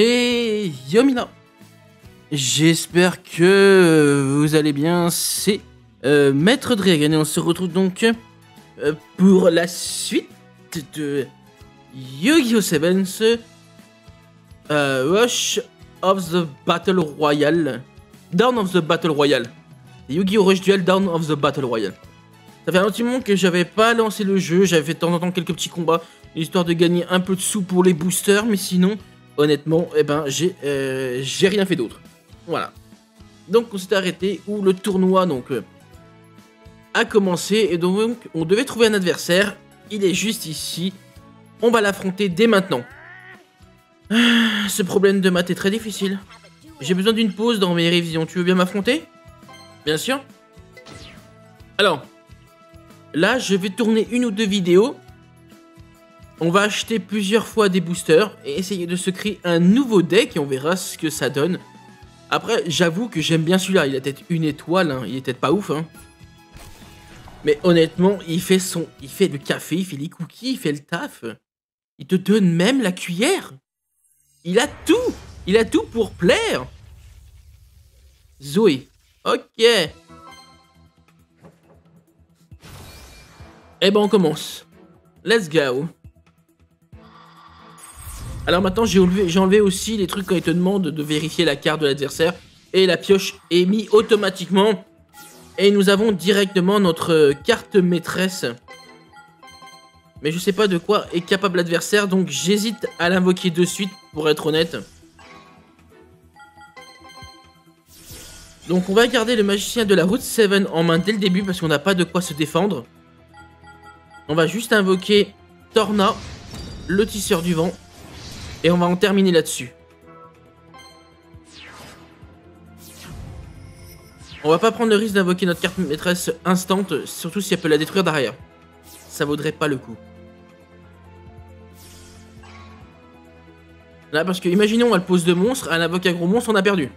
Et Yomina, j'espère que vous allez bien, c'est Maître Dragon et on se retrouve donc pour la suite de Yu-Gi-Oh! Sevens Rush of the Battle Royale. Down of the Battle Royale. Yu-Gi-Oh! Rush Duel Down of the Battle Royale. Ça fait un petit moment que j'avais pas lancé le jeu, j'avais fait de temps en temps quelques petits combats, histoire de gagner un peu de sous pour les boosters, mais sinon... Honnêtement, eh ben, j'ai rien fait d'autre. Voilà. Donc on s'est arrêté où le tournoi a commencé et donc on devait trouver un adversaire. Il est juste ici. On va l'affronter dès maintenant. Ce problème de maths est très difficile. J'ai besoin d'une pause dans mes révisions. Tu veux bien m'affronter? Bien sûr. Alors, là je vais tourner une ou deux vidéos. On va acheter plusieurs fois des boosters et essayer de se créer un nouveau deck et on verra ce que ça donne. Après, j'avoue que j'aime bien celui-là. Il a peut-être une étoile, hein. Il est peut-être pas ouf, hein. Mais honnêtement, il fait le café, il fait les cookies, il fait le taf. Il te donne même la cuillère. Il a tout. Il a tout pour plaire. Zoé. Ok. Eh ben, on commence. Let's go. Alors maintenant, j'ai enlevé aussi les trucs quand ils te demandent de vérifier la carte de l'adversaire. Et la pioche est mise automatiquement. Et nous avons directement notre carte maîtresse. Mais je sais pas de quoi est capable l'adversaire, donc j'hésite à l'invoquer de suite, pour être honnête. Donc on va garder le magicien de la Route 7 en main dès le début, parce qu'on n'a pas de quoi se défendre. On va juste invoquer Torna, le tisseur du vent. Et on va en terminer là-dessus. On va pas prendre le risque d'invoquer notre carte maîtresse instant, surtout si elle peut la détruire derrière. Ça vaudrait pas le coup. Là, parce que imaginons elle pose 2 monstres, elle invoque un gros monstre, on a perdu.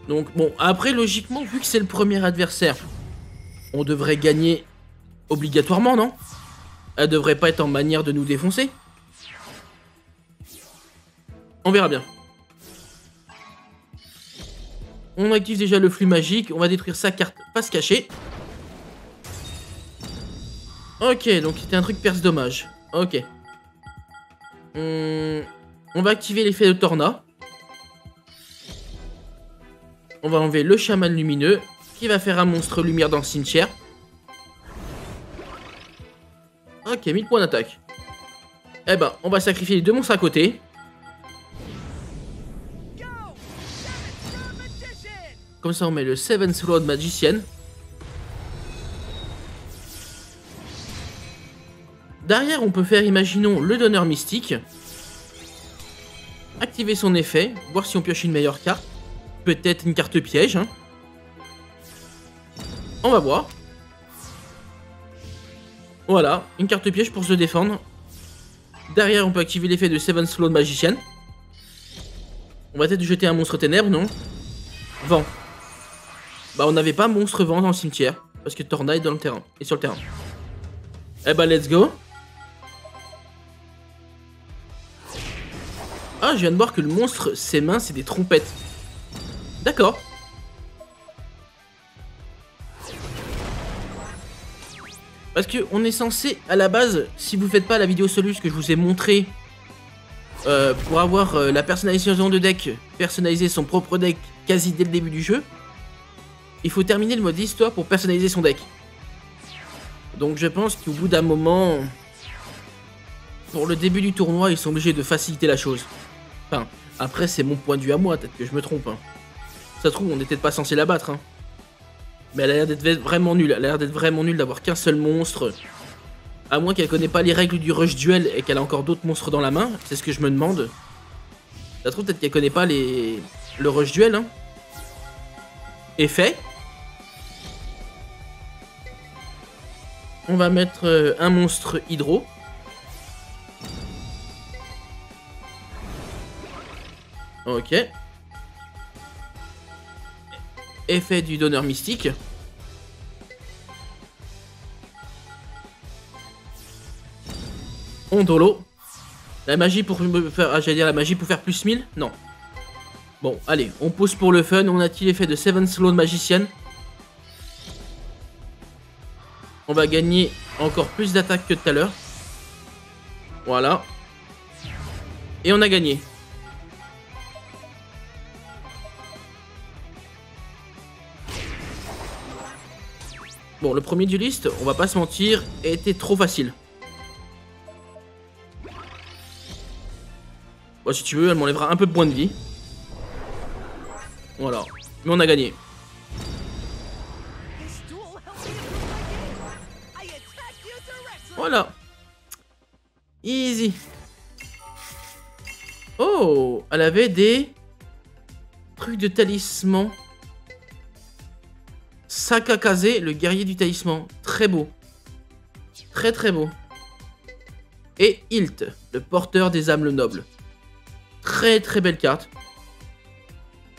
Donc bon, après logiquement, vu que c'est le premier adversaire, on devrait gagner obligatoirement, non? Elle devrait pas être en manière de nous défoncer. On verra bien. On active déjà le flux magique. On va détruire sa carte face cachée. Ok, donc c'était un truc perce dommage. Ok. On va activer l'effet de Torna. On va enlever le chaman lumineux qui va faire un monstre lumière dans le cimetière. Ok, 1000 points d'attaque. Eh ben, on va sacrifier les 2 monstres à côté. Comme ça, on met le Seven Sword Magician. Derrière, on peut faire, imaginons, le donneur mystique. Activer son effet, voir si on pioche une meilleure carte. Peut-être une carte piège. Hein. On va voir. Voilà, une carte piège pour se défendre. Derrière, on peut activer l'effet de Seven Sword Magician. On va peut-être jeter un monstre ténèbres, non? Vent. Bah on n'avait pas monstre vent dans le cimetière. Parce que Torna est dans le terrain. Et sur le terrain. Eh bah let's go. Ah je viens de voir que le monstre, ses mains c'est des trompettes. D'accord. Parce que on est censé, à la base, si vous faites pas la vidéo Solus que je vous ai montré, pour avoir la personnalisation de deck, personnaliser son propre deck quasi dès le début du jeu, il faut terminer le mode histoire pour personnaliser son deck. Donc je pense qu'au bout d'un moment, pour le début du tournoi, ils sont obligés de faciliter la chose. Enfin, après c'est mon point de vue à moi, peut-être que je me trompe. Hein. Ça se trouve, on n'est peut-être pas censé la battre. Hein. Mais elle a l'air d'être vraiment nulle. Elle a l'air d'être vraiment nulle d'avoir qu'un seul monstre. À moins qu'elle connaît pas les règles du rush duel et qu'elle a encore d'autres monstres dans la main. C'est ce que je me demande. Ça se trouve, peut-être qu'elle connaît pas le rush duel. Hein. Effet. On va mettre un monstre hydro. Ok. Effet du donneur mystique. Frondolo. La magie pour me faire... Ah, j'allais dire la magie pour faire plus 1000. Non. Bon, allez, on pose pour le fun. On a-t-il l'effet de Seven Sloan Magician? On va gagner encore plus d'attaques que tout à l'heure. Voilà. Et on a gagné. Bon, le premier dueliste, on va pas se mentir, était trop facile. Bon, si tu veux, elle m'enlèvera un peu de points de vie. Voilà. Mais on a gagné. Voilà. Easy. Oh, elle avait des trucs de talisman. Sakakaze, le guerrier du talisman. Très beau. Très très beau. Et Hilt, le porteur des âmes nobles. Très très belle carte.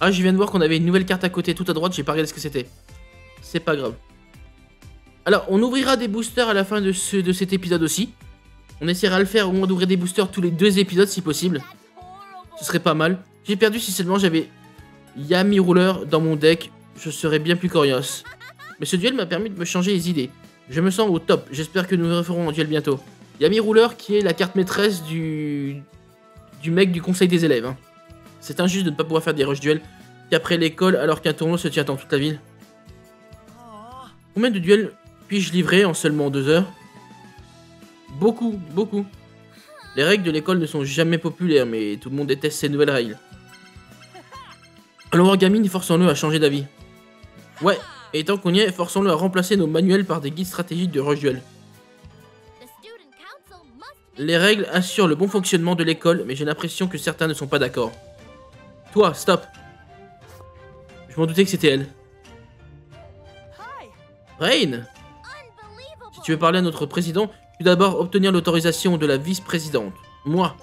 Ah, je viens de voir qu'on avait une nouvelle carte à côté, tout à droite, j'ai pas regardé ce que c'était. C'est pas grave. Alors, on ouvrira des boosters à la fin de cet épisode aussi. On essaiera de le faire, au moins d'ouvrir des boosters tous les 2 épisodes si possible. Ce serait pas mal. J'ai perdu si seulement j'avais Yami Ruler dans mon deck. Je serais bien plus coriace. Mais ce duel m'a permis de me changer les idées. Je me sens au top. J'espère que nous referons un duel bientôt. Yami Ruler qui est la carte maîtresse du mec du conseil des élèves. Hein. C'est injuste de ne pas pouvoir faire des rush duels qu'après l'école alors qu'un tournoi se tient dans toute la ville. Combien de duels puis-je livrer en seulement 2 heures? Beaucoup, beaucoup. Les règles de l'école ne sont jamais populaires, mais tout le monde déteste ces nouvelles règles. Alors Wargaming, forçons-le à changer d'avis. Ouais, et tant qu'on y est, forçons-le à remplacer nos manuels par des guides stratégiques de rush duel. Les règles assurent le bon fonctionnement de l'école, mais j'ai l'impression que certains ne sont pas d'accord. Toi, stop. Je m'en doutais que c'était elle. Rain. Si tu veux parler à notre président, tu dois d'abord obtenir l'autorisation de la vice-présidente. Moi.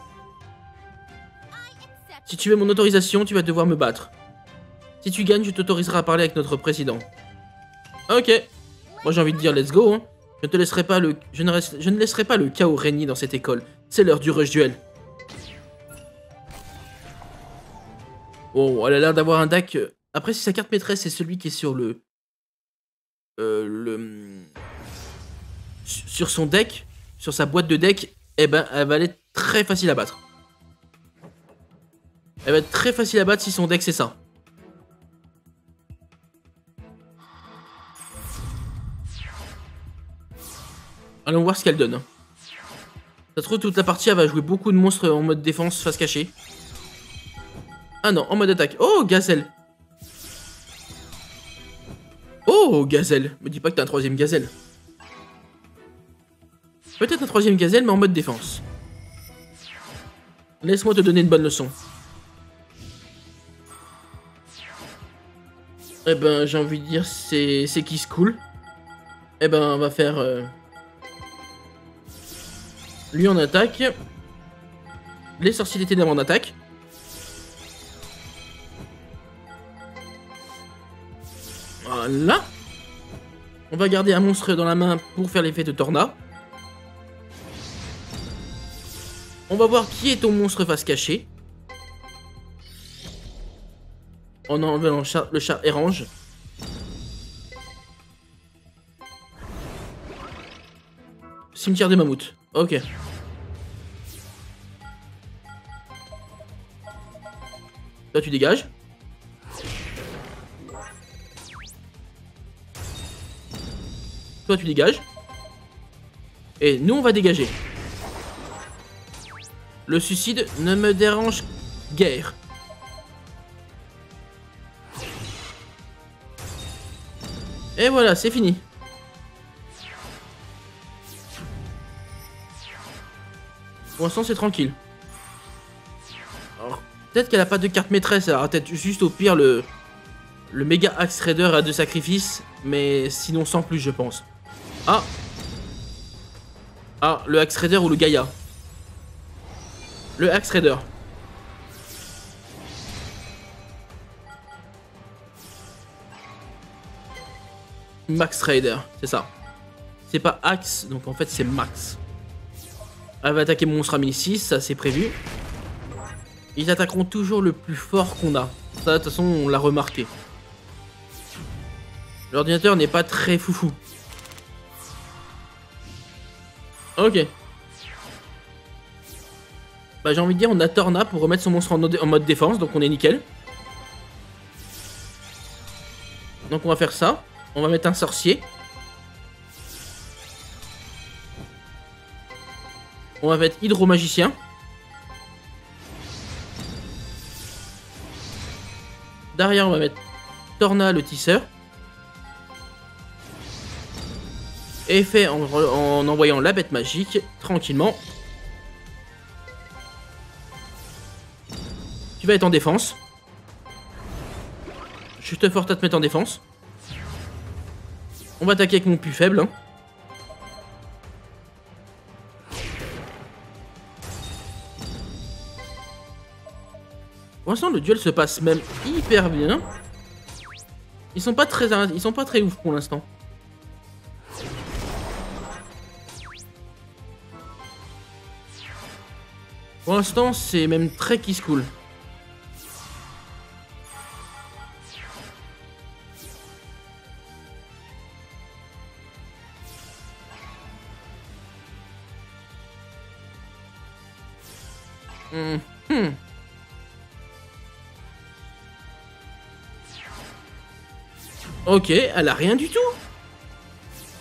Si tu veux mon autorisation, tu vas devoir me battre. Si tu gagnes, je t'autoriserai à parler avec notre président. Ok. Moi j'ai envie de dire let's go. Hein. Je ne laisserai pas le chaos régner dans cette école. C'est l'heure du rush duel. Oh, elle a l'air d'avoir un deck. Après, si sa carte maîtresse c'est celui qui est sur sur son deck, sur sa boîte de deck, eh ben, elle va être très facile à battre. Elle va être très facile à battre si son deck c'est ça. Allons voir ce qu'elle donne. Ça se trouve, toute la partie, elle va jouer beaucoup de monstres en mode défense, face cachée. Ah non, en mode attaque. Oh, Gazelle. Oh, Gazelle. Me dis pas que t'as un 3ème Gazelle. Peut-être un 3ème Gazelle, mais en mode défense. Laisse-moi te donner une bonne leçon. Eh ben, j'ai envie de dire, c'est qui cool. Eh ben, on va faire... Lui en attaque. Les sorciers des ténèbres en attaque. Voilà. On va garder un monstre dans la main pour faire l'effet de Torna. On va voir qui est ton monstre face cachée. En enlevant le chat érange. Cimetière des mammouths. Ok. Là tu dégages. Toi tu dégages. Et nous on va dégager. Le suicide ne me dérange guère. Et voilà, c'est fini. Pour l'instant, c'est tranquille. Alors, peut-être qu'elle a pas de carte maîtresse. Elle aura peut-être juste au pire le méga Axe Raider à 2 sacrifices. Mais sinon, sans plus, je pense. Ah. Ah, le Axe Raider ou le Gaïa. Le Axe Raider. Max Raider, c'est ça. C'est pas Axe, donc en fait c'est Max. Elle va attaquer mon monstre à 1006, ça c'est prévu. Ils attaqueront toujours le plus fort qu'on a. Ça, de toute façon, on l'a remarqué. L'ordinateur n'est pas très foufou. Ok. Bah j'ai envie de dire, on a Torna pour remettre son monstre en mode défense, donc on est nickel. Donc on va faire ça. On va mettre un sorcier. On va mettre hydromagicien. Derrière on va mettre Torna le tisseur. Effet en envoyant la bête magique, tranquillement. Tu vas être en défense. Je te force à te mettre en défense. On va attaquer avec mon plus faible. Hein. Pour l'instant, le duel se passe même hyper bien. Ils sont pas très ouf pour l'instant. Pour l'instant, c'est même très kiss cool. Ok, elle a rien du tout.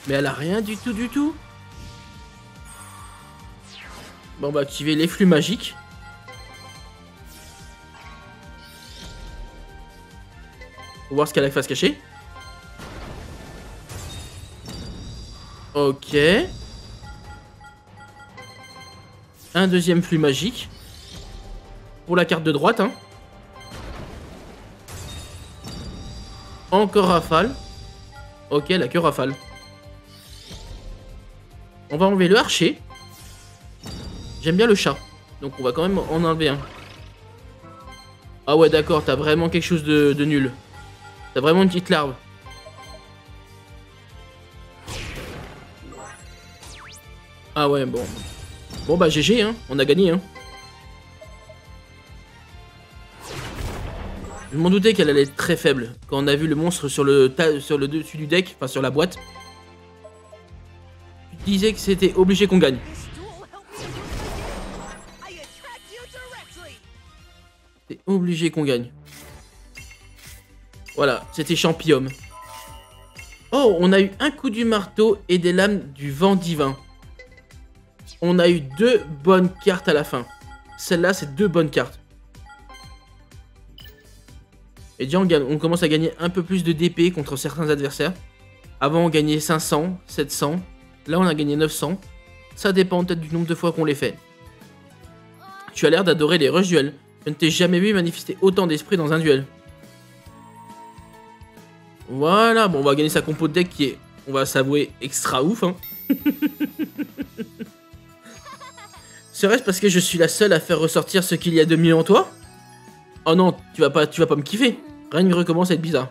Mais elle a rien du tout. Bon, on va activer les flux magiques. Pour voir ce qu'elle a face cachée. Ok. Un deuxième flux magique. Pour la carte de droite, hein. Encore rafale. Ok, elle a que rafale. On va enlever le archer. J'aime bien le chat. Donc on va quand même en enlever un. Ah ouais d'accord, t'as vraiment quelque chose de nul. T'as vraiment une petite larve. Ah ouais bon. Bon bah GG hein, on a gagné hein. Je m'en doutais qu'elle allait être très faible. Quand on a vu le monstre sur le dessus du deck, enfin sur la boîte. Tu disais que c'était obligé qu'on gagne. C'est obligé qu'on gagne. Voilà, c'était Champion. Oh, on a eu un coup du marteau et des lames du vent divin. On a eu 2 bonnes cartes à la fin. Celle-là, c'est 2 bonnes cartes. Et déjà, on commence à gagner un peu plus de DP contre certains adversaires. Avant, on gagnait 500, 700. Là, on a gagné 900. Ça dépend peut-être du nombre de fois qu'on les fait. Tu as l'air d'adorer les rush duels. Je ne t'ai jamais vu manifester autant d'esprit dans un duel. Voilà, bon, on va gagner sa compo de deck qui est, on va s'avouer, extra ouf. Hein. Serait-ce parce que je suis la seule à faire ressortir ce qu'il y a de mieux en toi? Oh non, tu vas pas me kiffer. Reign recommence à être bizarre.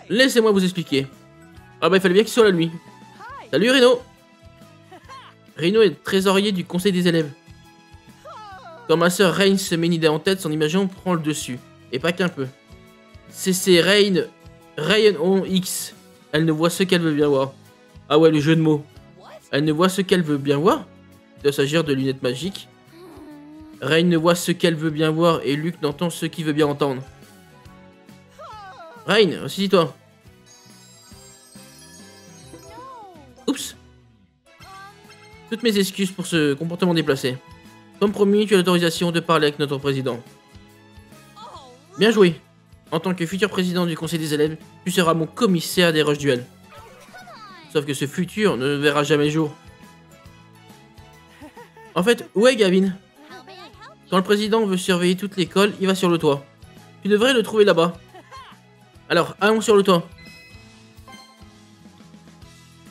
Laissez-moi vous expliquer. Ah bah il fallait bien qu'il soit là lui. Salut Rhino. Rhino est trésorier du conseil des élèves. Quand ma sœur Reign se met une idée en tête, son imagination prend le dessus. Et pas qu'un peu. C'est Reign on X. Elle ne voit ce qu'elle veut bien voir. Ah ouais, le jeu de mots. Elle ne voit ce qu'elle veut bien voir. Il doit s'agir de lunettes magiques. Reign ne voit ce qu'elle veut bien voir et Luke n'entend ce qu'il veut bien entendre. Reign, ressaisis-toi. Oups. Toutes mes excuses pour ce comportement déplacé. Comme promis, tu as l'autorisation de parler avec notre président. Bien joué. En tant que futur président du conseil des élèves, tu seras mon commissaire des rush duels. Sauf que ce futur ne verra jamais le jour. En fait, où est Gavin? Quand le président veut surveiller toute l'école, il va sur le toit. Tu devrais le trouver là-bas. Alors, allons sur le toit.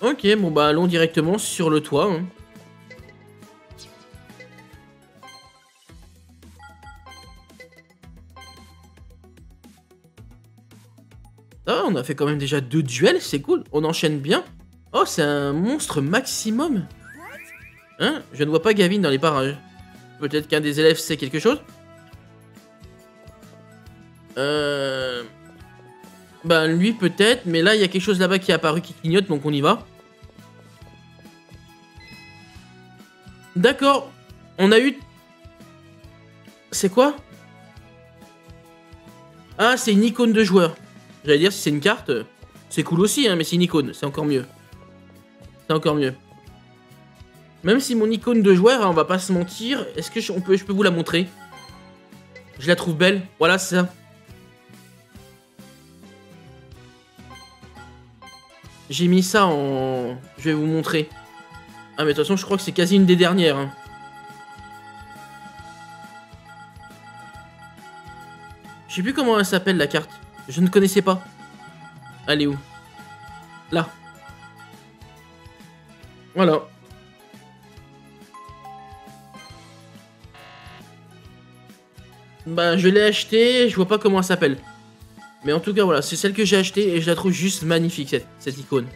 Ok, bon bah allons directement sur le toit. Hein. Ah, on a fait quand même déjà 2 duels, c'est cool. On enchaîne bien. Oh, c'est un monstre maximum. Hein? Je ne vois pas Gavin dans les parages. Peut-être qu'un des élèves sait quelque chose? Ben lui peut-être, mais là il y a quelque chose là-bas qui est apparu qui clignote, donc on y va. D'accord, on a eu... C'est quoi? Ah, c'est une icône de joueur. J'allais dire si c'est une carte, c'est cool aussi, hein, mais c'est une icône, c'est encore mieux. C'est encore mieux. Même si mon icône de joueur, hein, on va pas se mentir, est-ce que je peux vous la montrer? Je la trouve belle, voilà c'est ça. J'ai mis ça en... Je vais vous montrer. Ah mais de toute façon je crois que c'est quasi une des dernières. Hein. Je sais plus comment elle s'appelle la carte. Je ne connaissais pas. Elle est où? Là. Voilà. Bah je l'ai achetée, je vois pas comment elle s'appelle. Mais en tout cas voilà, c'est celle que j'ai achetée et je la trouve juste magnifique cette icône.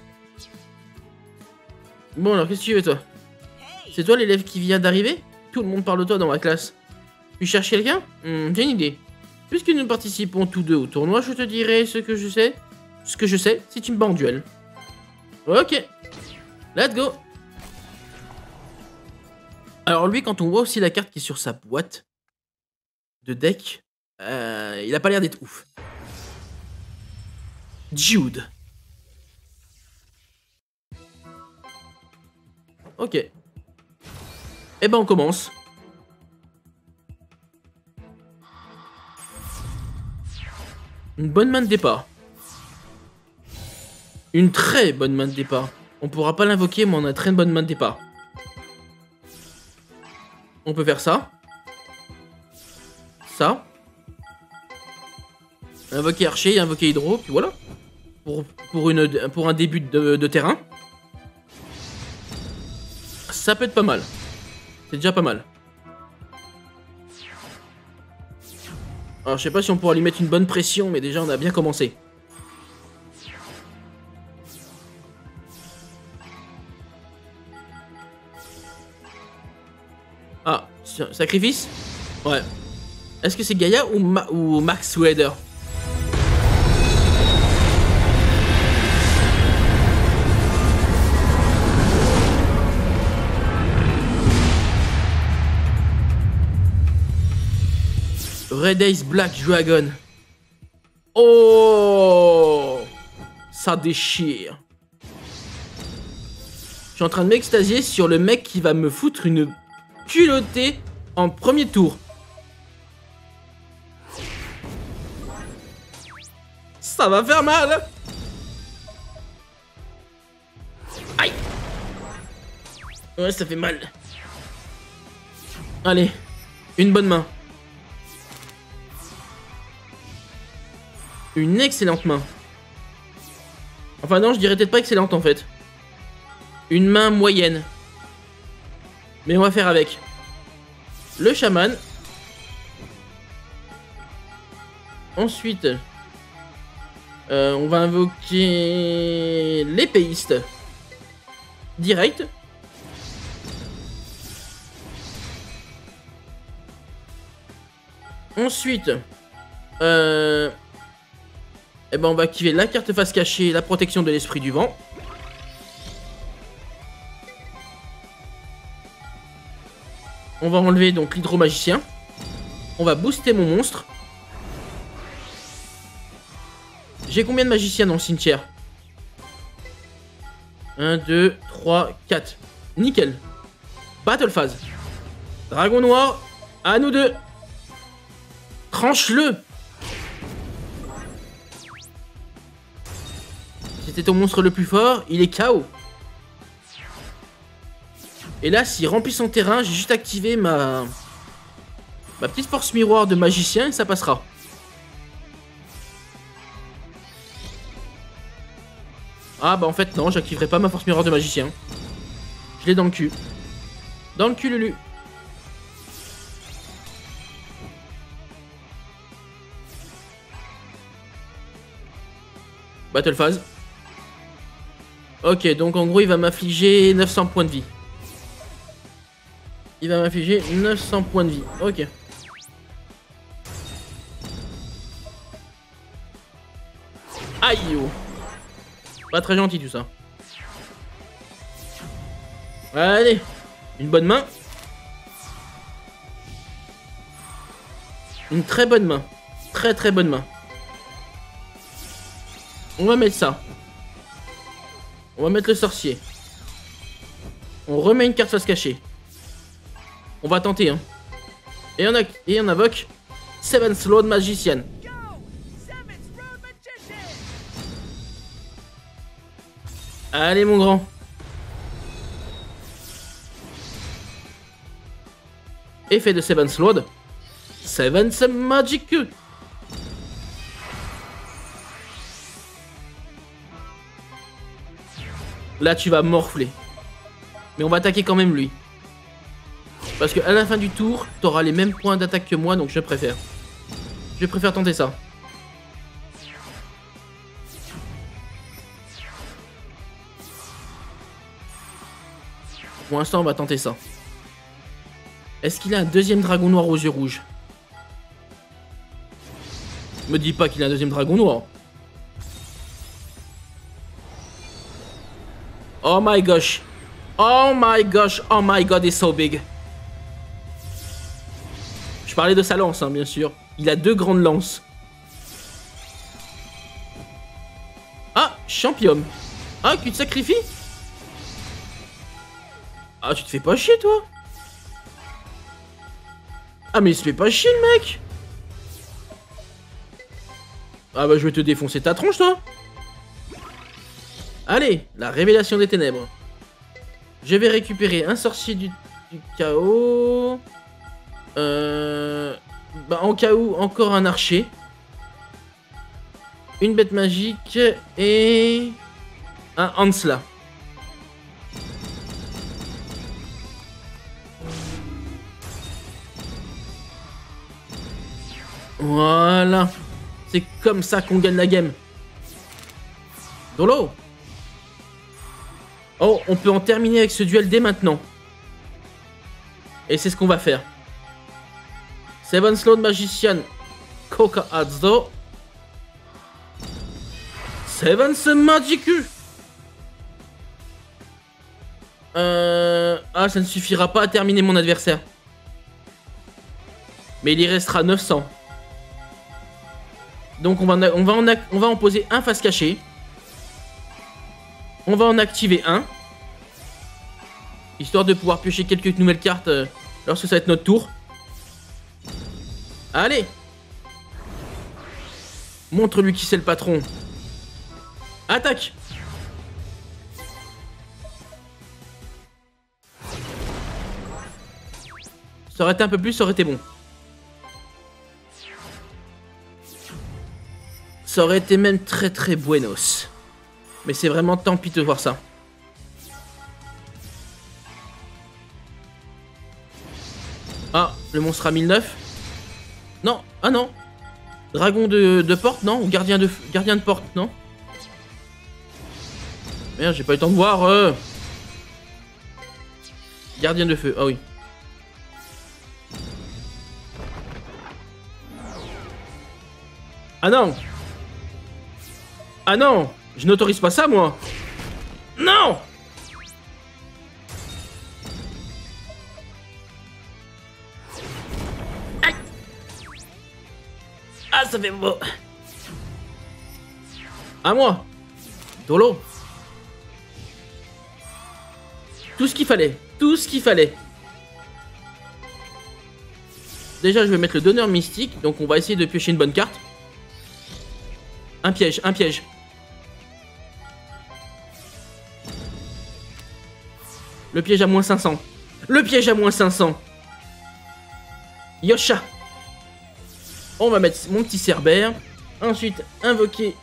Bon alors qu'est-ce que tu veux toi? C'est toi l'élève qui vient d'arriver? Tout le monde parle de toi dans ma classe. Tu cherches quelqu'un? J'ai une idée. Puisque nous participons tous deux au tournoi, je te dirai ce que je sais si tu me bats en duel. Ok. Let's go. Alors lui, quand on voit aussi la carte qui est sur sa boîte de deck, il a pas l'air d'être ouf. Jude. Ok. Eh ben on commence. Une bonne main de départ. Une très bonne main de départ. On pourra pas l'invoquer, mais on a une très bonne main de départ. On peut faire ça. Ça. Invoquer archer, invoquer hydro, puis voilà. Pour un début de terrain. Ça peut être pas mal. C'est déjà pas mal. Alors je sais pas si on pourra lui mettre une bonne pression, mais déjà on a bien commencé. Ah, sacrifice? Ouais. Est-ce que c'est Gaïa ou Max Wader? Red Ace Black Dragon. Oh, ça déchire. Je suis en train de m'extasier sur le mec qui va me foutre une culottée en premier tour. Ça va faire mal. Aïe. Ouais, ça fait mal. Allez, une bonne main. Une excellente main. Enfin non, je dirais peut-être pas excellente en fait. Une main moyenne. Mais on va faire avec. Le chaman. Ensuite, on va invoquer l'épéiste. Direct. Ensuite, eh ben on va activer la carte face cachée, la protection de l'esprit du vent. On va enlever donc l'hydromagicien. On va booster mon monstre. J'ai combien de magiciens dans le cimetière? 1, 2, 3, 4. Nickel. Battle phase. Dragon noir, à nous deux. Tranche-le. C'était ton monstre le plus fort, il est KO. Et là, s'il remplit son terrain, j'ai juste activé ma petite force miroir de magicien et ça passera. Ah bah en fait non, j'activerai pas ma force miroir de magicien. Je l'ai dans le cul. Dans le cul, Lulu. Battle phase. Ok, donc en gros, il va m'affliger 900 points de vie. Il va m'infliger 900 points de vie. Ok. Aïe oh. Pas très gentil tout ça. Allez. Une bonne main. Une très bonne main. Très très bonne main. On va mettre ça. On va mettre le sorcier. On remet une carte face cachée. On va tenter hein. Et on invoque Seventh Road Magician. Allez mon grand. Effet de Seventh Road. Seventh Magic. Là tu vas morfler. Mais on va attaquer quand même lui. Parce qu'à la fin du tour, t'auras les mêmes points d'attaque que moi, donc je préfère. Je préfère tenter ça. Pour l'instant, on va tenter ça. Est-ce qu'il a un deuxième dragon noir aux yeux rouges? Me dis pas qu'il a un deuxième dragon noir. Oh my gosh. Oh my gosh. Oh my god, it's so big. Je parlais de sa lance, hein, bien sûr. Il a 2 grandes lances. Ah, champion. Ah, tu te sacrifies? Ah, tu te fais pas chier, toi? Ah, mais il se fait pas chier, le mec. Ah bah, je vais te défoncer ta tronche, toi. Allez, la révélation des ténèbres. Je vais récupérer un sorcier du chaos. Bah, en cas où, encore un archer. Une bête magique et un Hansla. Voilà. C'est comme ça qu'on gagne la game. Dolo. Oh, on peut en terminer avec ce duel dès maintenant. Et c'est ce qu'on va faire. Seventh Road Magician Koka Atsudo. Seventh Magicu. Ah, ça ne suffira pas à terminer mon adversaire. Mais il y restera 900. Donc on va en poser un face caché. On va en activer un. Histoire de pouvoir piocher quelques nouvelles cartes lorsque ça va être notre tour. Allez. Montre-lui qui c'est le patron. Attaque. Ça aurait été un peu plus, ça aurait été bon. Ça aurait été même très très buenos. Mais c'est vraiment tant pis de voir ça. Ah, le monstre à 1009. Non, ah non. Dragon de porte, non? Ou gardien de porte, non? Merde, j'ai pas eu le temps de voir. Gardien de feu, ah oui. Ah non! Ah non! Je n'autorise pas ça, moi! Non! Aïe! Ah, ça fait beau! À moi! Dolo! Tout ce qu'il fallait! Tout ce qu'il fallait! Déjà, je vais mettre le donneur mystique, donc on va essayer de piocher une bonne carte. Un piège, un piège. Le piège à moins 500. Le piège à moins 500. Yosha. On va mettre mon petit Cerbère. Ensuite, invoquer...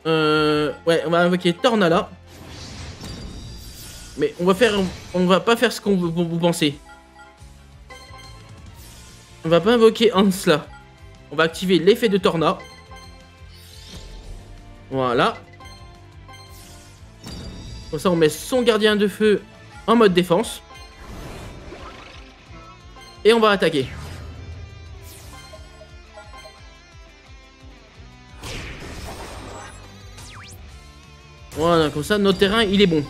Ouais, on va invoquer Tornala. Mais on va pas faire ce qu'on vous pensez. On va pas invoquer Hansla. On va activer l'effet de Torna. Voilà. Comme ça, on met son gardien de feu en mode défense. Et on va attaquer. Voilà, comme ça, notre terrain, il est bon.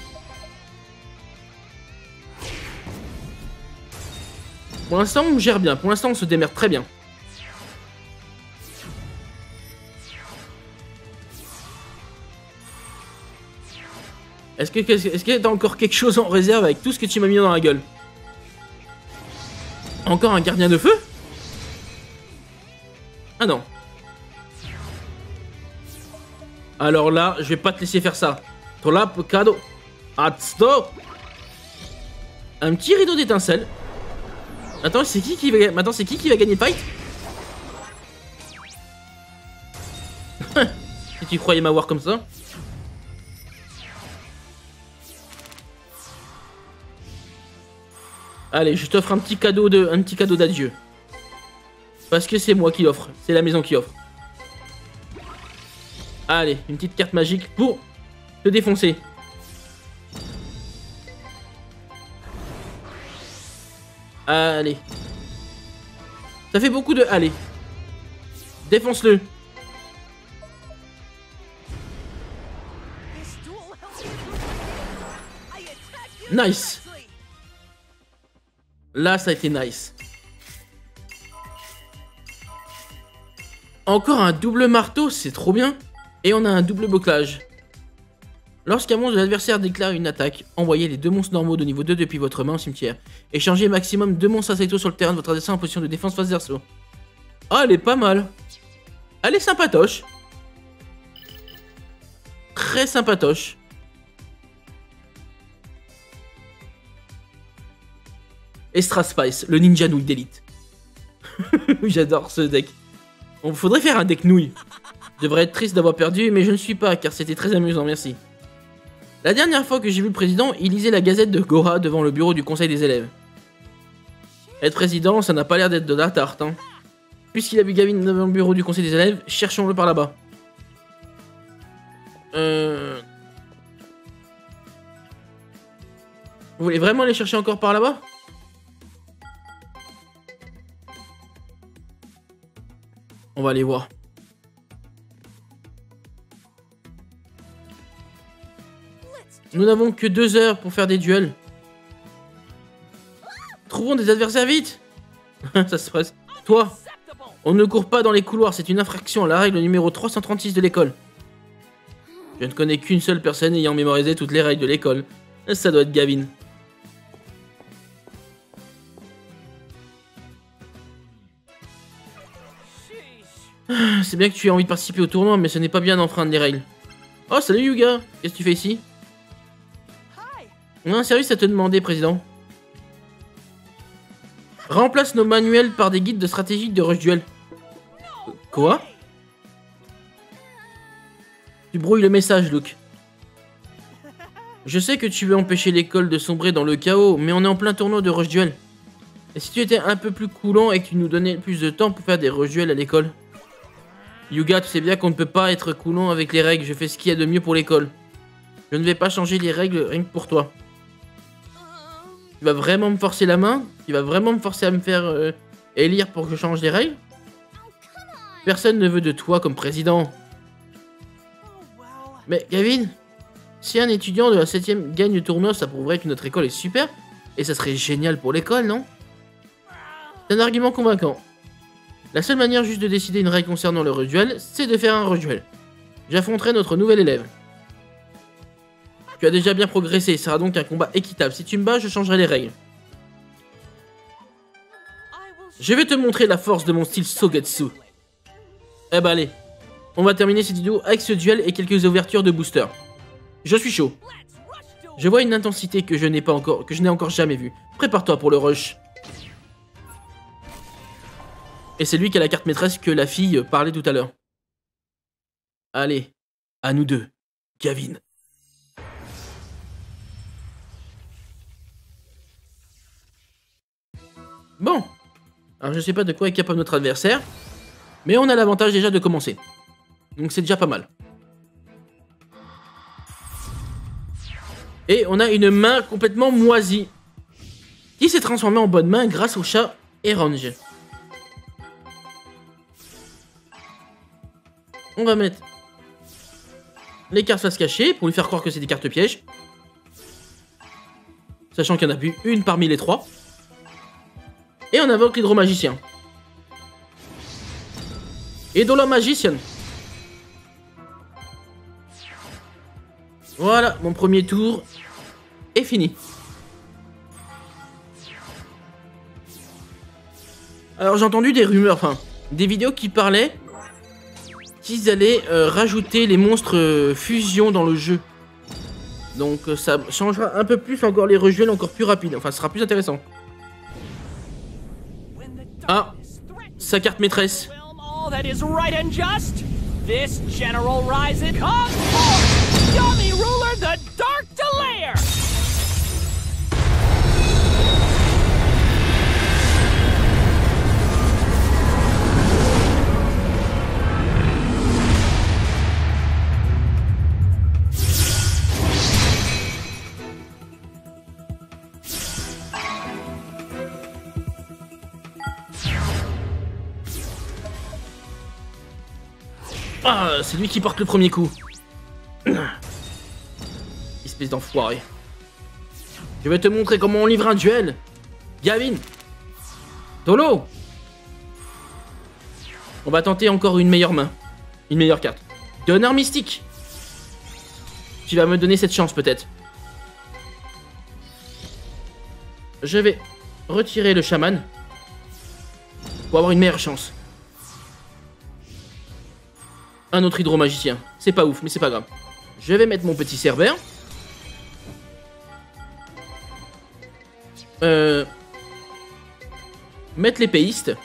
Pour l'instant, on gère bien. Pour l'instant, on se démerde très bien. Est-ce que t'as encore quelque chose en réserve avec tout ce que tu m'as mis dans la gueule? Encore un gardien de feu? Ah non. Alors là, je vais pas te laisser faire ça. Tola, cadeau. Atsto. Un petit rideau d'étincelles. Attends, c'est qui va... Attends, c'est qui va gagner le fight? Si tu croyais m'avoir comme ça. Allez, je t'offre un petit cadeau d'adieu. Parce que c'est moi qui l'offre. C'est la maison qui offre. Allez, une petite carte magique pour te défoncer. Allez. Ça fait beaucoup de... Allez. Défonce-le. Nice. Là, ça a été nice. Encore un double marteau, c'est trop bien. Et on a un double bouclage. Lorsqu'un monstre de l'adversaire déclare une attaque, envoyez les 2 monstres normaux de niveau 2 depuis votre main au cimetière. Échangez maximum 2 monstres assaillants sur le terrain de votre adversaire en position de défense face verso. Ah, elle est pas mal. Elle est sympatoche. Très sympatoche. Extra Spice, le ninja nouille d'élite. J'adore ce deck. On faudrait faire un deck nouille. Je devrais être triste d'avoir perdu, mais je ne suis pas, car c'était très amusant, merci. La dernière fois que j'ai vu le président, il lisait la gazette de Gora devant le bureau du conseil des élèves. Être président, ça n'a pas l'air d'être de la tarte, hein. Puisqu'il a vu Gavin devant le bureau du conseil des élèves, cherchons-le par là-bas. Vous voulez vraiment aller chercher encore par là-bas? On va aller voir. Nous n'avons que 2 heures pour faire des duels. Trouvons des adversaires vite. Ça se passe. Toi, on ne court pas dans les couloirs, c'est une infraction à la règle numéro 336 de l'école. Je ne connais qu'une seule personne ayant mémorisé toutes les règles de l'école. Ça doit être Gavin. C'est bien que tu aies envie de participer au tournoi, mais ce n'est pas bien d'enfreindre les règles. Oh, salut Yuga. Qu'est-ce que tu fais ici? On a un service à te demander, président. Remplace nos manuels par des guides de stratégie de rush duel. Quoi? Tu brouilles le message, Luke. Je sais que tu veux empêcher l'école de sombrer dans le chaos, mais on est en plein tournoi de rush duel. Et si tu étais un peu plus coulant et que tu nous donnais plus de temps pour faire des rush duels à l'école? Yuga, tu sais bien qu'on ne peut pas être coulant avec les règles, je fais ce qu'il y a de mieux pour l'école. Je ne vais pas changer les règles rien que pour toi. Tu vas vraiment me forcer la main? Tu vas vraiment me forcer à me faire élire pour que je change les règles? Personne ne veut de toi comme président. Mais Gavin, si un étudiant de la 7ème gagne le tournoi, ça prouverait que notre école est super. Et ça serait génial pour l'école, non? C'est un argument convaincant. La seule manière juste de décider une règle concernant le rush duel, c'est de faire un rush duel. J'affronterai notre nouvel élève. Tu as déjà bien progressé, ce sera donc un combat équitable. Si tu me bats, je changerai les règles. Je vais te montrer la force de mon style Sogetsu. Eh bah allez, on va terminer cette vidéo avec ce duel et quelques ouvertures de booster. Je suis chaud. Je vois une intensité que je n'ai encore jamais vue. Prépare-toi pour le rush. Et c'est lui qui a la carte maîtresse que la fille parlait tout à l'heure. Allez, à nous deux, Gavin. Bon, alors je sais pas de quoi est capable notre adversaire, mais on a l'avantage déjà de commencer. Donc c'est déjà pas mal. Et on a une main complètement moisie, qui s'est transformée en bonne main grâce au chat et range. On va mettre les cartes face cachée pour lui faire croire que c'est des cartes pièges. Sachant qu'il n'y en a plus une parmi les 3. Et on invoque l'hydromagicien. Magicien. Voilà, mon premier tour est fini. Alors j'ai entendu des rumeurs, enfin, des vidéos qui parlaient qu'ils allaient rajouter les monstres fusion dans le jeu. Donc ça changera un peu plus encore les rejouels encore plus rapide. Enfin, ce sera plus intéressant. Ah, sa carte maîtresse. This General Ryzen comes forth, Yummy Ruler, the Dark Delayer! Ah, c'est lui qui porte le premier coup. Espèce d'enfoiré. Je vais te montrer comment on livre un duel. Gavin. Tolo. On va tenter encore une meilleure main. Une meilleure carte. Donneur mystique. Tu vas me donner cette chance peut-être. Je vais retirer le chaman. Pour avoir une meilleure chance. Un autre hydromagicien. C'est pas ouf, mais c'est pas grave. Je vais mettre mon petit Cerbère. Mettre l'épéiste.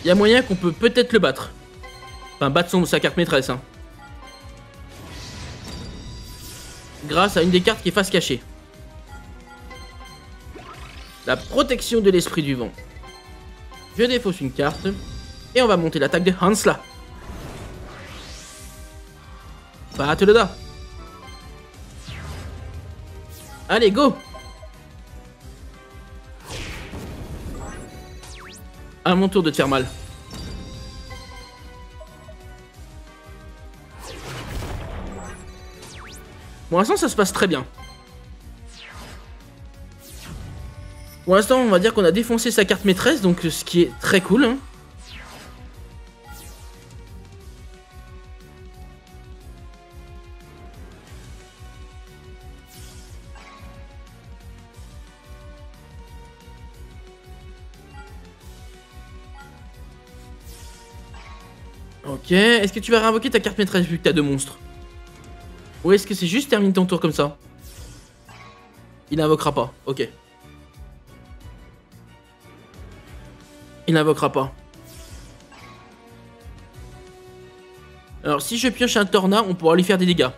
Il y a moyen qu'on peut peut-être le battre. Enfin, battre sa carte maîtresse. Hein. Grâce à une des cartes qui est face cachée. La protection de l'esprit du vent. Je défausse une carte. Et on va monter l'attaque de Hansla. Battle le da. Allez, go. À mon tour de te faire mal. Pour l'instant, ça se passe très bien. Pour l'instant, on va dire qu'on a défoncé sa carte maîtresse, donc ce qui est très cool. Hein. Ok, est-ce que tu vas réinvoquer ta carte maîtresse vu que t'as 2 monstres? Ou est-ce que c'est juste termine ton tour comme ça? Il n'invoquera pas, ok. Il n'invoquera pas. Alors si je pioche un Torna, on pourra lui faire des dégâts.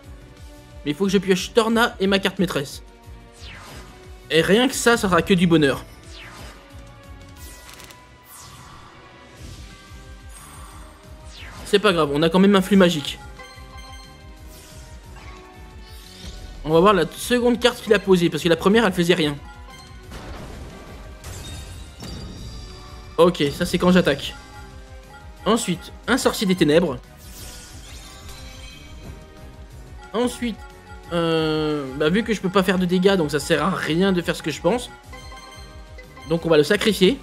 Mais il faut que je pioche Torna et ma carte maîtresse. Et rien que ça sera que du bonheur. C'est pas grave, on a quand même un flux magique. On va voir la seconde carte qu'il a posée, parce que la première elle faisait rien. Ok, ça c'est quand j'attaque. Ensuite, un sorcier des ténèbres. Ensuite, vu que je peux pas faire de dégâts, donc ça sert à rien de faire ce que je pense. Donc on va le sacrifier.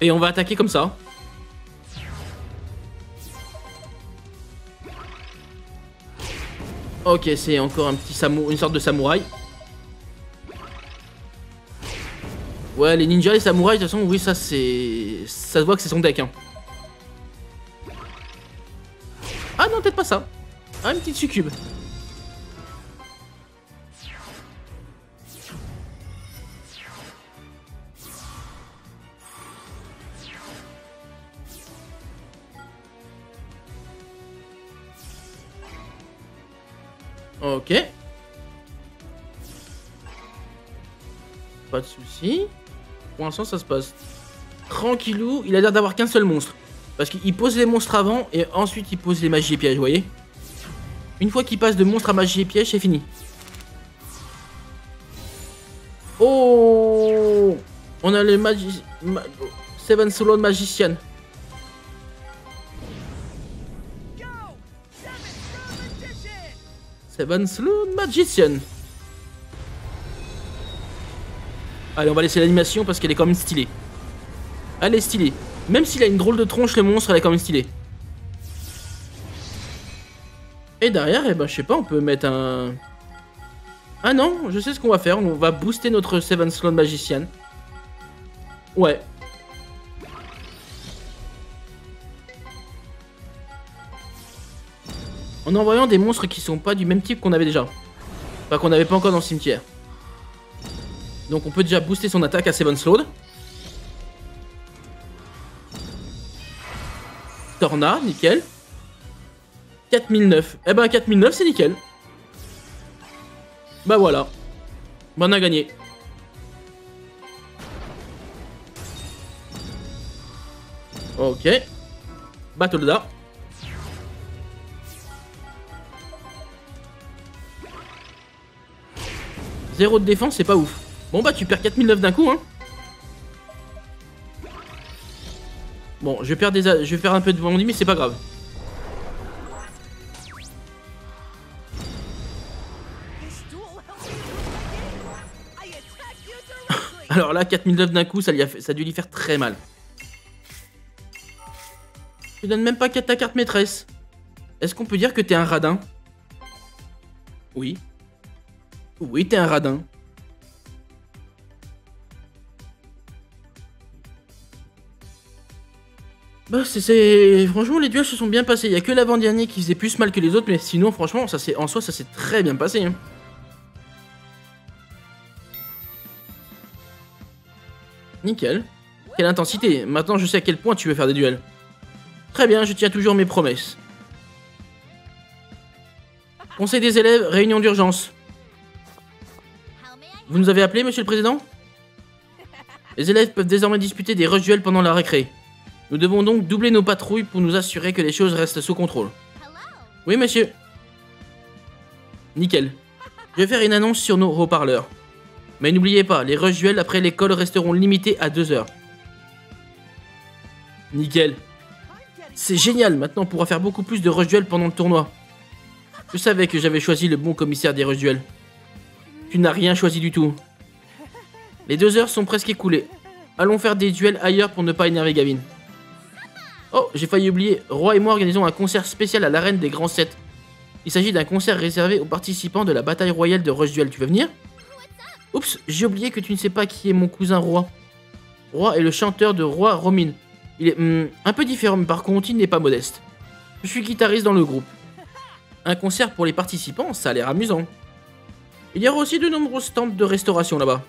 Et on va attaquer comme ça. Ok, c'est encore un petit une sorte de samouraï. Ouais, les ninjas, les samouraïs, de toute façon, oui, ça c'est... Ça se voit que c'est son deck, hein. Ah non, peut-être pas ça. Ah, une petite succube. Ok. Pas de soucis. Pour l'instant, ça se passe tranquillou. Il a l'air d'avoir qu'un seul monstre. Parce qu'il pose les monstres avant et ensuite il pose les magies et pièges, vous voyez. Une fois qu'il passe de monstre à magie et piège, c'est fini. Oh, on a le Seven Solo Magician. Seven Solo Magician. Allez, on va laisser l'animation parce qu'elle est quand même stylée. Elle est stylée. Même s'il a une drôle de tronche, le monstre, elle est quand même stylée. Et derrière, eh ben, je sais pas, on peut mettre un... Ah non, je sais ce qu'on va faire. On va booster notre Seven Sloan Magician. Ouais. En envoyant des monstres qui sont pas du même type qu'on avait déjà. Enfin, qu'on n'avait pas encore dans le cimetière. Donc on peut déjà booster son attaque à Seven Sloan. Torna, nickel. 4009. Eh ben 4009 c'est nickel. Bah voilà. Bah on a gagné. Ok. Battle da. Zéro de défense, c'est pas ouf. Bon bah tu perds 4009 d'un coup hein. Bon, je vais perdre un peu de bandit mais c'est pas grave. Alors là, 4009 d'un coup, ça a dû lui faire très mal. Tu donnes même pas ta carte maîtresse. Est-ce qu'on peut dire que t'es un radin? Oui. Oui, t'es un radin. Bah, franchement, les duels se sont bien passés. Il y a que l'avant-dernier qui faisait plus mal que les autres, mais sinon, franchement, en soi, ça s'est très bien passé. Hein. Nickel. Quelle intensité. Maintenant, je sais à quel point tu veux faire des duels. Très bien, je tiens toujours mes promesses. Conseil des élèves, réunion d'urgence. Vous nous avez appelé, monsieur le président? Les élèves peuvent désormais disputer des rush duels pendant la récré. Nous devons donc doubler nos patrouilles pour nous assurer que les choses restent sous contrôle. Oui, monsieur. Nickel. Je vais faire une annonce sur nos haut-parleurs. Mais n'oubliez pas, les rush duels après l'école resteront limités à 2 heures. Nickel. C'est génial, maintenant on pourra faire beaucoup plus de rush duels pendant le tournoi. Je savais que j'avais choisi le bon commissaire des rush duels. Tu n'as rien choisi du tout. Les 2 heures sont presque écoulées. Allons faire des duels ailleurs pour ne pas énerver Gavin. Oh, j'ai failli oublier. Roy et moi organisons un concert spécial à l'arène des Grands 7. Il s'agit d'un concert réservé aux participants de la bataille royale de rush duel. Tu veux venir? Oups, j'ai oublié que tu ne sais pas qui est mon cousin Roy. Roy est le chanteur de Roi Romin. Il est un peu différent, mais par contre, il n'est pas modeste. Je suis guitariste dans le groupe. Un concert pour les participants, ça a l'air amusant. Il y aura aussi de nombreux stands de restauration là-bas.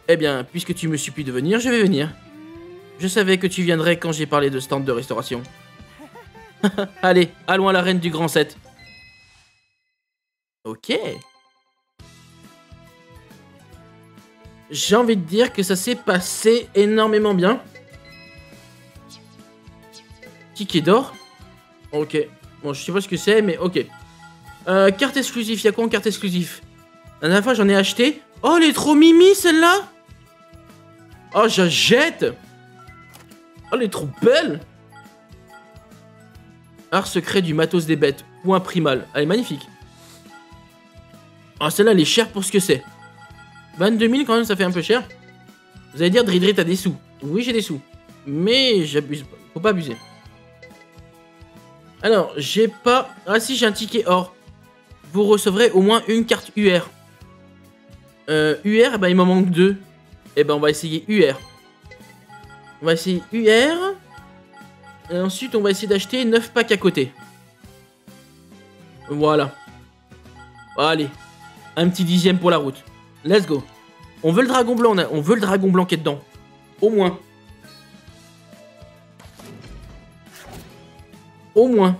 Eh bien, puisque tu me supplies de venir, je vais venir. Je savais que tu viendrais quand j'ai parlé de stands de restauration. Allez, allons à l'arène du Grand 7. Ok. J'ai envie de dire que ça s'est passé énormément bien. Ticket d'or. Ok. Bon, je sais pas ce que c'est, mais ok. Carte exclusive. Il y a quoi en carte exclusive? La dernière fois, j'en ai acheté. Oh, elle est trop mimi, celle-là. Oh, je la jette. Oh, elle est trop belle. Art secret du matos des bêtes. Point primal. Elle est magnifique. Oh, celle-là, elle est chère pour ce que c'est. 22 000 quand même, ça fait un peu cher. Vous allez dire, Dridri, t'as des sous. Oui, j'ai des sous. Mais j'abuse pas. Faut pas abuser. Alors, j'ai pas... Ah si, j'ai un ticket or. Vous recevrez au moins une carte UR. UR, eh ben, il m'en manque 2. Eh ben, on va essayer UR. On va essayer UR. Et ensuite, on va essayer d'acheter 9 packs à côté. Voilà. Allez. Un petit 10e pour la route. Let's go. On veut le dragon blanc, on veut le dragon blanc qui est dedans. Au moins. Au moins.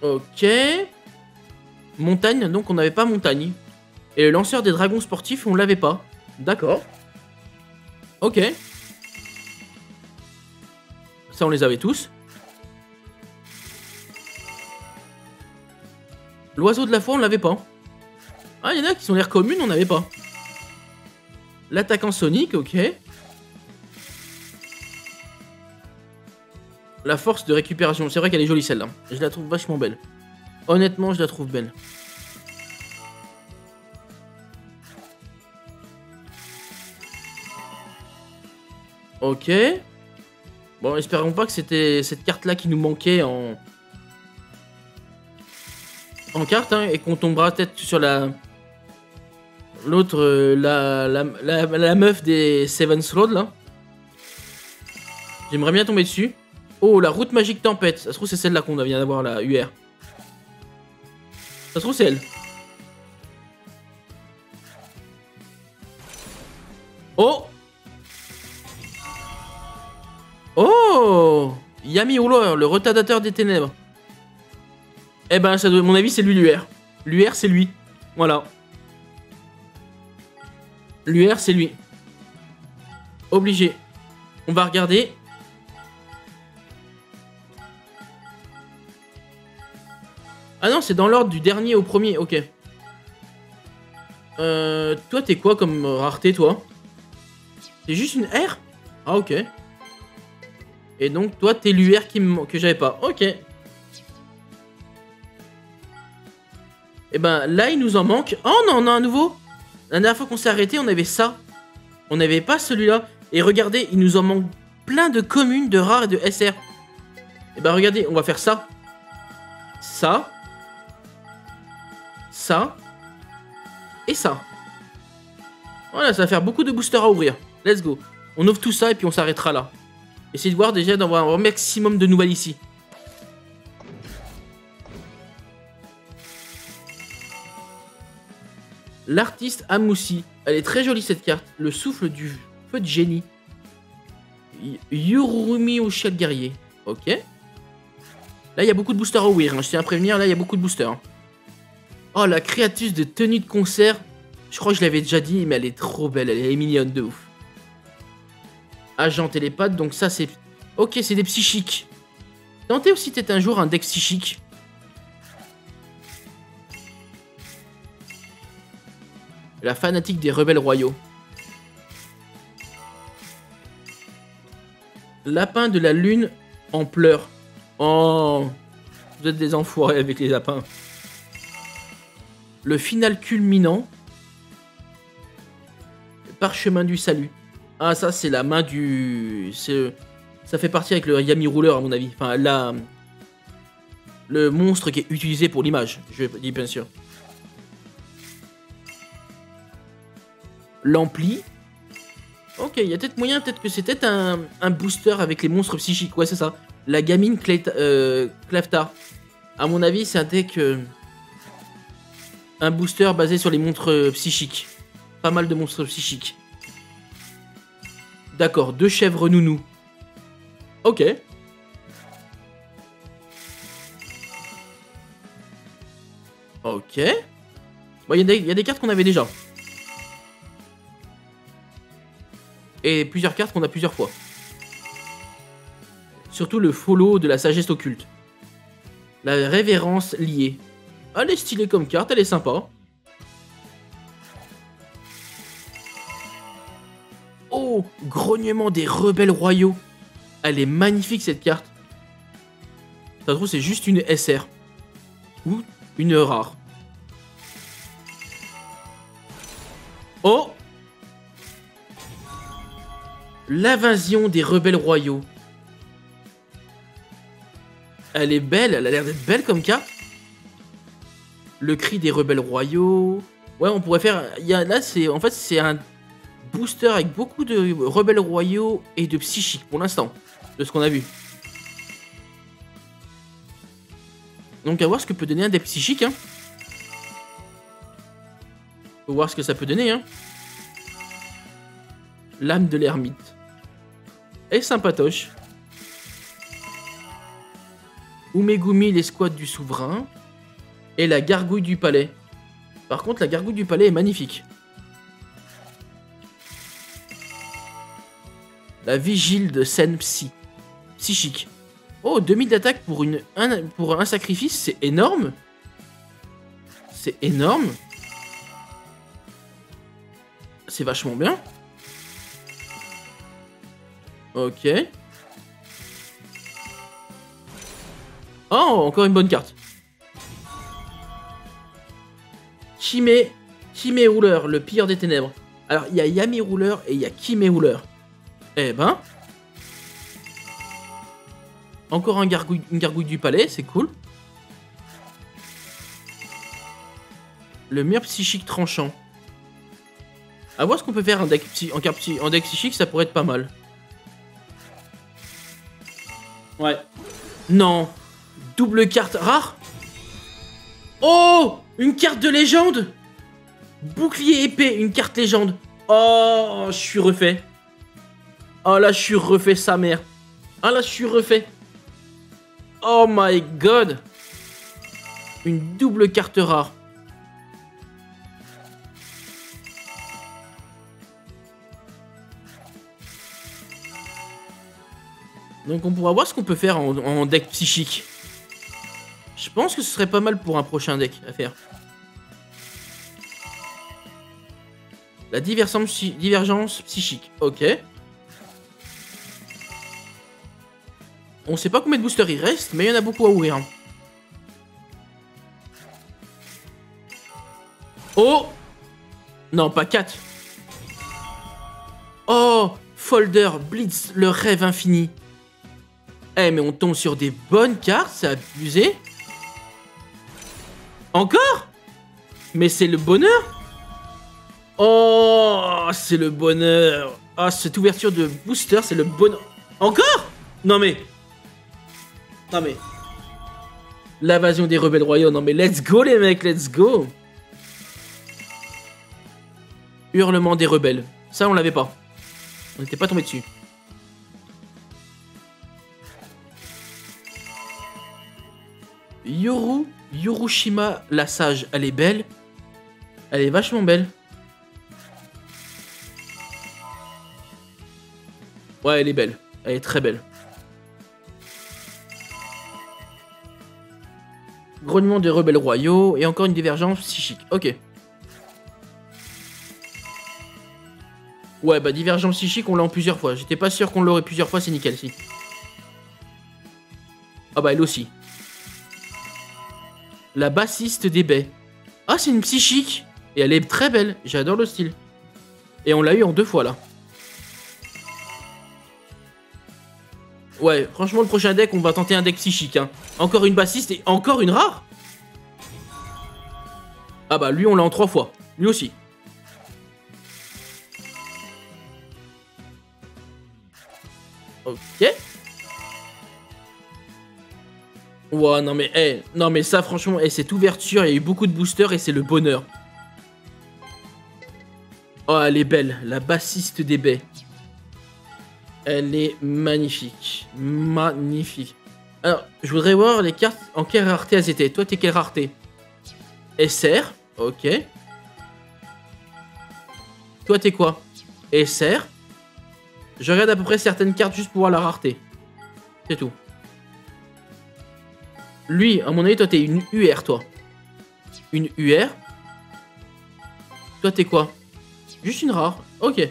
Ok. Montagne, donc on n'avait pas montagne. Et le lanceur des dragons sportifs, on l'avait pas. D'accord. Ok. Ça, on les avait tous. L'oiseau de la foi, on l'avait pas. Ah, il y en a qui sont l'air communes, on n'avait pas. L'attaquant Sonic, ok. La force de récupération. C'est vrai qu'elle est jolie celle-là. Je la trouve vachement belle. Honnêtement, je la trouve belle. Ok. Bon, espérons pas que c'était cette carte-là qui nous manquait en carte, hein, et qu'on tombera peut-être sur l'autre, la meuf des Seven's Road, là. J'aimerais bien tomber dessus. Oh, la route magique tempête. Ça se trouve, c'est celle-là qu'on vient d'avoir, la UR. Ça se trouve, c'est elle. Oh! Oh! Yami Ruler, le retardateur des ténèbres. Eh ben, ça doit, à mon avis, c'est lui, l'UR. L'UR, c'est lui. Voilà. L'UR, c'est lui. Obligé. On va regarder. Ah non, c'est dans l'ordre du dernier au premier, ok. Toi, t'es quoi comme rareté, toi? T'es juste une R? Ah, ok. Et donc, toi, t'es l'UR que j'avais pas. Ok. Et ben, là, il nous en manque. Oh, non, on a un nouveau. La dernière fois qu'on s'est arrêté, on avait ça. On n'avait pas celui-là. Et regardez, il nous en manque plein de communes, de rares et de SR. Et ben, regardez, on va faire ça. Ça. Ça. Et ça. Voilà, ça va faire beaucoup de boosters à ouvrir. Let's go. On ouvre tout ça et puis on s'arrêtera là. Essayez de voir déjà d'avoir un maximum de nouvelles ici. L'artiste Amoussi. Elle est très jolie cette carte. Le souffle du feu de génie. Yurumi au chien guerrier. Ok. Là, il y a beaucoup de boosters à ouvrir. Hein. Je tiens à prévenir, là, il y a beaucoup de boosters. Hein. Oh, la créatrice de tenue de concert. Je crois que je l'avais déjà dit, mais elle est trop belle. Elle est mignonne de ouf. Agent télépathe, donc ça, c'est... Ok, c'est des psychiques. Tentez aussi peut-être un jour un deck psychique. La fanatique des rebelles royaux. Lapin de la lune en pleurs. Oh, vous êtes des enfoirés avec les lapins. Le final culminant. Parchemin du salut. Ah, ça, c'est la main du... Ça fait partie avec le Yami Ruler, à mon avis. Enfin, le monstre qui est utilisé pour l'image, je dis bien sûr. L'ampli. Ok, il y a peut-être moyen, peut-être que c'était un booster avec les monstres psychiques. Ouais, c'est ça. La gamine Cleftar. À mon avis, c'est un deck... un booster basé sur les monstres psychiques. Pas mal de monstres psychiques. D'accord, 2 chèvres nounous. Ok. Ok. Bon, il y a des cartes qu'on avait déjà. Et plusieurs cartes qu'on a plusieurs fois. Surtout le follow de la sagesse occulte. La révérence liée. Elle est stylée comme carte, elle est sympa. Oh, grognement des rebelles royaux. Elle est magnifique cette carte. Ça se trouve c'est juste une SR. Ou une rare. Oh! L'invasion des rebelles royaux. Elle est belle, elle a l'air d'être belle comme carte. Le cri des rebelles royaux. Ouais, on pourrait faire... là, en fait, c'est un booster avec beaucoup de rebelles royaux et de psychiques pour l'instant. De ce qu'on a vu. Donc à voir ce que peut donner un deck psychique. Hein. Faut voir ce que ça peut donner. Hein. L'âme de l'ermite. Et sympatoche. Umegumi, l'escouade du souverain. Et la gargouille du palais. Par contre, la gargouille du palais est magnifique. La vigile de Sen Psy. psychique. Oh, 2000 d'attaque pour un sacrifice, c'est énorme. C'est énorme. C'est vachement bien. Ok. Oh, encore une bonne carte. Chimé Ruler, le pire des ténèbres. Alors, il y a Yami Ruler et il y a Chimé Ruler. Eh ben... Encore une gargouille du palais, c'est cool. Le mur psychique tranchant. À voir ce qu'on peut faire en deck psychique, ça pourrait être pas mal. Ouais. Non. Double carte rare. Oh, une carte de légende. Bouclier épée, une carte légende. Oh, je suis refait. Oh là, je suis refait sa mère. Ah là, je suis refait. Oh my god. Une double carte rare. Donc on pourra voir ce qu'on peut faire en deck psychique. Je pense que ce serait pas mal pour un prochain deck à faire. La divergence psychique. Ok. On sait pas combien de boosters il reste, mais il y en a beaucoup à ouvrir. Oh! Non, pas 4. Oh! Folder, Blitz, le rêve infini. Eh, mais on tombe sur des bonnes cartes, c'est abusé. Encore? Mais c'est le bonheur. Oh, c'est le bonheur. Ah, cette ouverture de booster, c'est le bonheur. Encore? Non mais... Non mais... L'invasion des rebelles royaux, non mais let's go les mecs, let's go. Hurlement des rebelles. Ça, on l'avait pas. On n'était pas tombé dessus. Yorushima la sage, elle est belle. Elle est vachement belle. Ouais, elle est belle. Elle est très belle. Grognement des rebelles royaux. Et encore une divergence psychique. Ok. Ouais, bah divergence psychique, on l'a en plusieurs fois. J'étais pas sûr qu'on l'aurait plusieurs fois, c'est nickel, si. Ah bah elle aussi. La bassiste des baies. Ah, c'est une psychique. Et elle est très belle. J'adore le style. Et on l'a eu en 2 fois, là. Ouais, franchement, le prochain deck, on va tenter un deck psychique. Hein. Encore une bassiste et encore une rare. Ah bah, lui, on l'a en 3 fois. Lui aussi. Ok. Ouah, non mais, non mais ça, franchement, cette ouverture, il y a eu beaucoup de boosters et c'est le bonheur. Oh, elle est belle, la bassiste des baies. Elle est magnifique. Magnifique. Alors, je voudrais voir les cartes en quelle rareté elles étaient. Toi, t'es quelle rareté? SR, ok. Toi, t'es quoi? SR. Je regarde à peu près certaines cartes juste pour voir la rareté. C'est tout. Lui, à mon avis, toi, t'es une UR, toi. Une UR. Toi, t'es quoi? Juste une rare. Ok.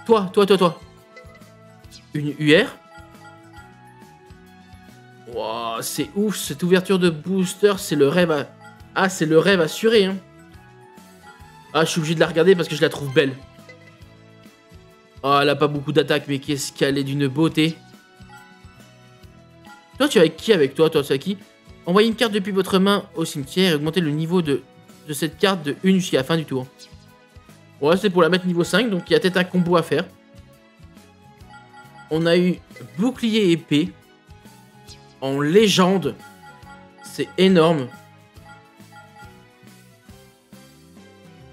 Toi. Une UR. Wow, c'est ouf, cette ouverture de booster, c'est le rêve à... Ah, c'est le rêve assuré, hein. Ah, je suis obligé de la regarder parce que je la trouve belle. Oh, elle a pas beaucoup d'attaque, mais qu'est-ce qu'elle est d'une beauté. Toi, tu es avec qui avec toi, c'est qui? Envoyez une carte depuis votre main au cimetière et augmentez le niveau de cette carte de 1 jusqu'à la fin du tour. Ouais, c'est pour la mettre niveau 5, donc il y a peut-être un combo à faire. On a eu bouclier épée en légende. C'est énorme.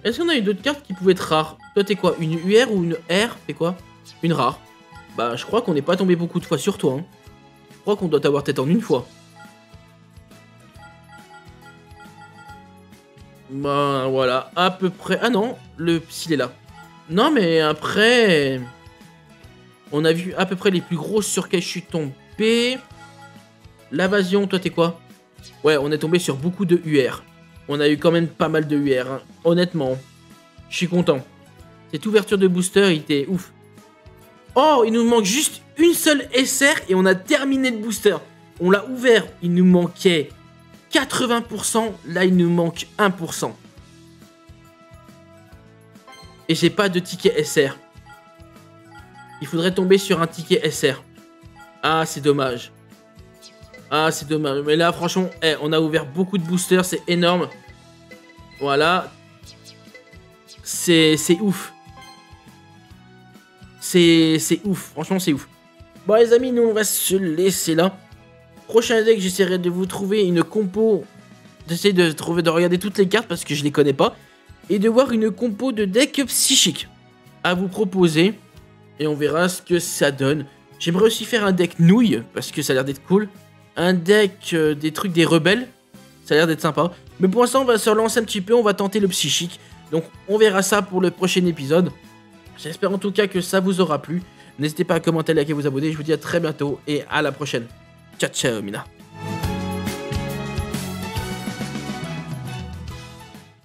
Est-ce qu'on a eu d'autres cartes qui pouvaient être rares? Toi, t'es quoi? Une UR ou une R? T'es quoi? Une rare. Bah, je crois qu'on n'est pas tombé beaucoup de fois sur toi. Hein. Je crois qu'on doit t'avoir tête en une fois. Bah, voilà. À peu près... Ah non, le psy, il est là. Non, mais après... On a vu à peu près les plus grosses sur lesquelles je suis tombé. L'invasion, toi t'es quoi? Ouais, on est tombé sur beaucoup de UR. On a eu quand même pas mal de UR, hein. Honnêtement. Je suis content. Cette ouverture de booster, il était ouf. Oh, il nous manque juste une seule SR et on a terminé le booster. On l'a ouvert, il nous manquait 80%. Là, il nous manque 1%. Et j'ai pas de ticket SR. Il faudrait tomber sur un ticket SR. Ah, c'est dommage. Ah, c'est dommage. Mais là, franchement, on a ouvert beaucoup de boosters. C'est énorme. Voilà. C'est ouf. C'est ouf. Franchement, c'est ouf. Bon, les amis, nous, on va se laisser là. Prochain deck, j'essaierai de vous trouver une compo. J'essaie de regarder toutes les cartes parce que je les connais pas. Et de voir une compo de deck psychique à vous proposer. Et on verra ce que ça donne. J'aimerais aussi faire un deck nouille parce que ça a l'air d'être cool. Un deck des trucs des rebelles. Ça a l'air d'être sympa. Mais pour l'instant, on va se relancer un petit peu. On va tenter le psychique. Donc, on verra ça pour le prochain épisode. J'espère en tout cas que ça vous aura plu. N'hésitez pas à commenter, liker, vous abonner. Je vous dis à très bientôt et à la prochaine. Ciao, ciao, Mina.